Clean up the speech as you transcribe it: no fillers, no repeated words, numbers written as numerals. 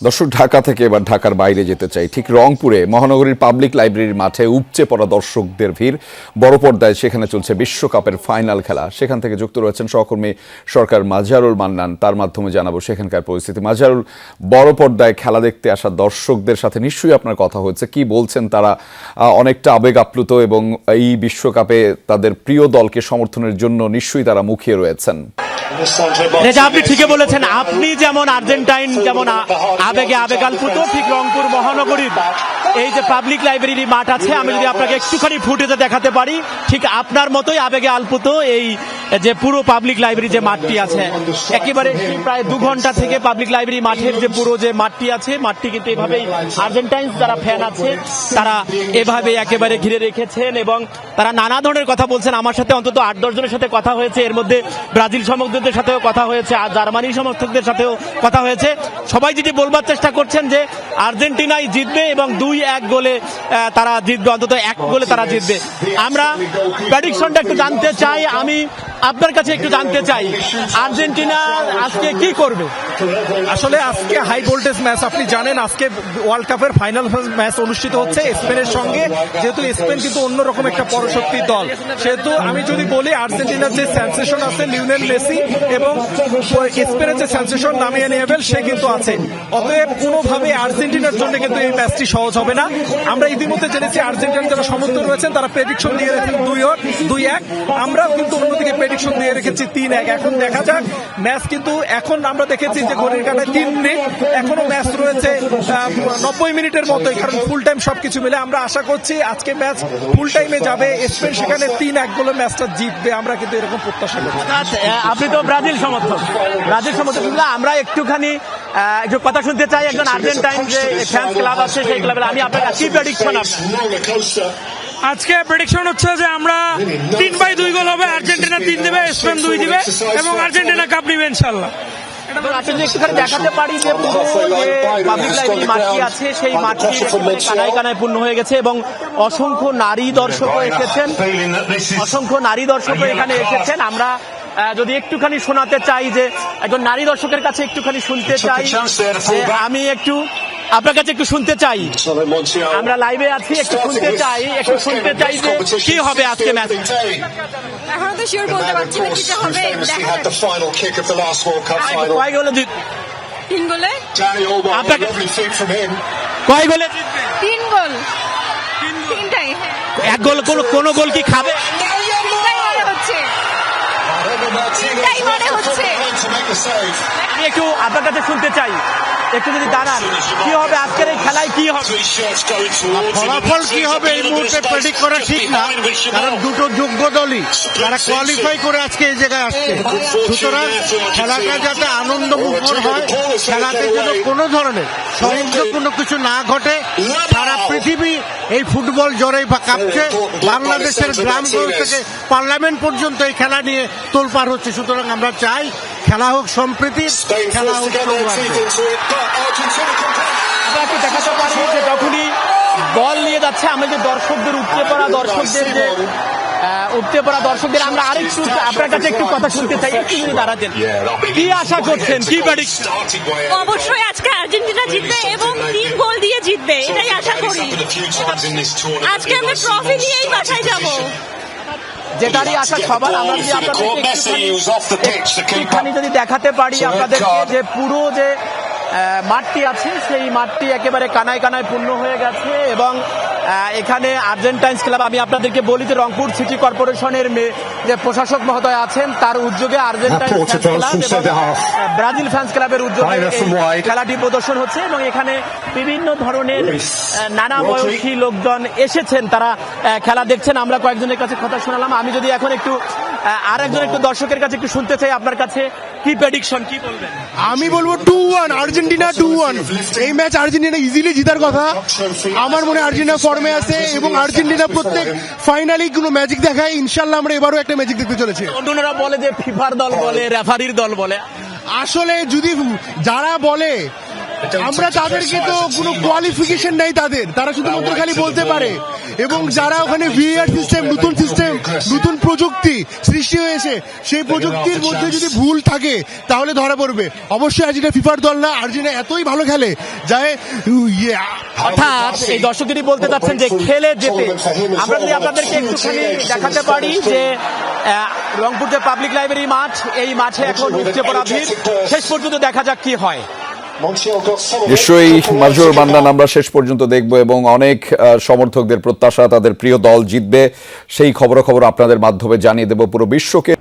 দর্শক, ঢাকা থেকে এবার ঢাকার বাইরে যেতে চাই। ঠিক রংপুরে মহানগরীর পাবলিক লাইব্রেরির মাঠে উপচে পড়া দর্শকদের ভিড়। বড় পর্দায় সেখানে চলছে বিশ্বকাপের ফাইনাল খেলা। সেখান থেকে যুক্ত রয়েছেন সহকর্মী সরকার মাজারুল মান্নান। তার মাধ্যমে জানাবো সেখানকার পরিস্থিতি। মাজারুল, বড় পর্দায় খেলা দেখতে আসা দর্শকদের সাথে নিশ্চয়ই আপনার কথা হয়েছে। কি বলছেন তারা? অনেকটা আবেগ আপ্লুত এবং এই বিশ্বকাপে তাদের প্রিয় দলকে সমর্থনের জন্য নিশ্চয়ই তারা মুখিয়ে রয়েছেন। আপনি ঠিকই বলেছেন। আপনি যেমন আর্জেন্টাইন যেমন আবেগে আবেগাল্পুত, ঠিক রংপুর মহানগরীর এই যে পাবলিক লাইব্রেরি মাঠ আছে, আমি যদি আপনাকে একটুখানি ফুটেজে দেখাতে পারি, ঠিক আপনার মতোই আবেগে আলপুত এই যে পুরো পাবলিক লাইব্রেরি যে মাঠটি আছে। একেবারে প্রায় 2 ঘন্টা থেকে পাবলিক লাইব্রেরি মাঠের যে পুরো যে মাঠটি আছে, মাঠটি কিন্তু এভাবেই আর্জেন্টাইন যারা ফ্যান আছে তারা এভাবে একেবারে ঘিরে রেখেছেন এবং তারা নানা ধরনের কথা বলছেন। আমার সাথে অন্তত 8-10 জনের সাথে কথা হয়েছে, এর মধ্যে ব্রাজিল সমর্থকদের সাথেও কথা হয়েছে, আর জার্মানি সমর্থকদের সাথেও কথা হয়েছে। সবাই যেটি বলবার চেষ্টা করছেন যে আর্জেন্টিনাই জিতবে এবং 2-1 গোলে তারা জিতবে, অন্তত 1 গোলে তারা জিতবে। আমরা প্রেডিকশনটা একটু জানতে চাই, আমি আপনার কাছে একটু জানতে চাই, আর্জেন্টিনা আজকে কি করবে? আসলে আজকে হাই ভোল্টেজ ম্যাচ। আপনি জানেন আজকে ওয়ার্ল্ড কাপের ফাইনাল ম্যাচ অনুষ্ঠিত হচ্ছে স্পেনের সঙ্গে। যেহেতু স্পেন কিন্তু অন্যরকম একটা পরাশক্তির দল, সেহেতু আমি যদি বলি আর্জেন্টিনার যে সেন্সেশন আছে লিওনেল মেসি এবং স্পেনের যে সেন্সেশন নামিয়ে নেবেল সে কিন্তু আছে। অতএব কোনোভাবে আর্জেন্টিনার জন্য কিন্তু এই ম্যাচটি সহজ হবে না। আমরা ইতিমধ্যে জেনেছি আর্জেন্টিনার যারা সমর্থক রয়েছেন তারা প্রেডিকশন দিয়ে রেখেছেন 2-1। আমরাও কিন্তু অন্যদিকে প্রেডিকশন দিয়ে রেখেছি 3-1। এখন দেখা যাক ম্যাচ, কিন্তু এখন আমরা দেখেছি যে ঘড়ির কাঁটায় 3 মিনিট, এখনো ম্যাচ রয়েছে 90 মিনিটের মতোই, কারণ ফুল টাইম সবকিছু মিলে আমরা আশা করছি আজকে ম্যাচ ফুল টাইমে যাবে। স্পেন সেখানে 3-1 গোলে ম্যাচটা জিতবে, আমরা কিন্তু এরকম প্রত্যাশা করছি। আপনি তো ব্রাজিল সমর্থক, আমরা একটুখানি একটু কথা শুনতে চাই একজন আর্জেন্টাইন যে ফ্যান ক্লাব আছে সেই ক্লাবের। আমি আপনার কি প্রেডিকশন? আজকে প্রেডিকশন হচ্ছে যে আমরা 3/2 গোল হবে, আর্জেন্টিনা 3 দেবে, স্পেন 2 দিবে এবং আর্জেন্টিনা কাপ নিবে ইনশাল্লাহ। একটুখানি দেখাতে পারি যে পুরো যে পাবলিক লাইব্রেরি মাঠটি আছে সেই মাঠটি কানায় কানায় পূর্ণ হয়ে গেছে এবং অসংখ্য নারী দর্শকও এসেছেন, এখানে এসেছেন। আমরা যদি একটুখানি শোনাতে চাই যে একজন নারী দর্শকের কাছে একটুখানি শুনতে চাই, যে আমি একটু আপনার কাছে একটু শুনতে চাই, আমরা লাইভে আছি, একটু শুনতে চাই যে কি হবে আজকে ম্যাচ। এখন তো শিওর বলতে পারছি না কি হবে, দেখা যাক। কয় গোলে জিত? 3 গোলে। কয় গোলে জিতবে? 3 গোল। 3টাই। 1 গোল কোন গোল কি খাবে? আমি একটু আপনার কাছে শুনতে চাই, একটু যদি জানান কি হবে আজকের এই খেলায়, কি হবে ফলাফল, কি হবে এই মুহূর্তে প্রেডিক্ট করা ঠিক না, কারণ দুটো যোগ্য দলই যারা কোয়ালিফাই করে আজকে এই জায়গায় আসছে। সুতরাং খেলাটা যাতে আনন্দমুখর হয়, খেলাতে যেন কোনো ধরনের সহিংস কোনো কিছু না ঘটে। সারা পৃথিবী এই ফুটবল জ্বরে বা কাঁপছে, বাংলাদেশের গ্রামগঞ্জ থেকে পার্লামেন্ট পর্যন্ত এই খেলা নিয়ে তোলপাড় হচ্ছে। সুতরাং আমরা চাই খেলা হোক সম্প্রীতি, খেলা হোক দেখাতে পারি যে যখনই বল নিয়ে যাচ্ছে আমরা যে দর্শকদের উঠতে পড়া দর্শকদের আমরা আরেকটু আপনার কাছে একটু কথা শুনতে চাই, একটু যদি দাঁড়াতেন। কি আশা করছেন, কি প্রেডিকশন? অবশ্যই আজকে আর্জেন্টিনা জিতবে এবং 3 গোল দিয়ে জিতবে, এটাই আশা করি। আজকে আমরা ট্রফি নিয়েই বাসায় যাব, যেটারই আশা সবার। আমরা যদি আপনাদেরকে যদি দেখাতে পারি আপনাদেরকে যে পুরো যে মাঠটি আছে সেই মাঠটি একেবারে কানায় কানায় পূর্ণ হয়ে গেছে এবং এখানে আর্জেন্টাইন্স ক্লাব, আমি আপনাদেরকে বলি যে রংপুর সিটি কর্পোরেশনের যে প্রশাসক মহোদয় আছেন তার উদ্যোগে আর্জেন্টাইন ব্রাজিল ফ্যান্স ক্লাবের উদ্যোগে খেলাটি প্রদর্শন হচ্ছে এবং এখানে বিভিন্ন ধরনের নানা বয়সী লোকজন এসেছেন, তারা খেলা দেখছেন। আমরা কয়েকজনের কাছে কথা শোনালাম। আমি যদি এখন একটু আরেকজন একটু দর্শকের কাছে একটু শুনতে চাই আপনার কাছে কি প্রেডিকশন, কি বলবেন? আমি বলবো 2-1 আর্জেন্টিনা, 2-1। এই ম্যাচ আর্জেন্টিনা ইজিলি জিতার কথা। আমার মনে আর্জেন্টিনা ফর্মে আছে এবং আর্জেন্টিনা প্রত্যেক ফাইনালি কোনো ম্যাজিক দেখায়। ইনশাল্লাহ আমরা এবারও একটা ম্যাজিক দেখতে চলেছি। অন্যরা বলে যে ফিফার দল বলে, রেফারির দল বলে। আসলে যদি যারা বলে আমরা তাদেরকে তো কোনো কোয়ালিফিকেশন নেই তারা শুধুমাত্র খালি বলতে পারে। এবং যারা ওখানে ভিএআর সিস্টেম, নতুন প্রযুক্তি সৃষ্টি হয়েছে, সেই প্রযুক্তির মধ্যে যদি ভুল থাকে তাহলে ধরা পড়বে। অবশ্যই আর্জেন্টিনা ফিফার দল না, আর্জেন্টিনা এতই ভালো খেলে যায় অর্থাৎ এই দর্শকেরই বলতে চাচ্ছেন যে খেলে যেতে। আমরা যদি আপনাদেরকে একটুখানি দেখাতে পারি যে রংপুর যে পাবলিক লাইব্রেরি মাঠ, এই মাঠে এখন উপচে পড়া ভিড়। শেষ পর্যন্ত দেখা যাক কি হয়। নিশ্চয়ই মাজুর মান্নান আমরা শেষ পর্যন্ত দেখব এবং অনেক সমর্থকদের প্রত্যাশা তাদের প্রিয় দল জিতবে, সেই খবরাখবর আপনাদের মাধ্যমে জানিয়ে দেব পুরো বিশ্বকে।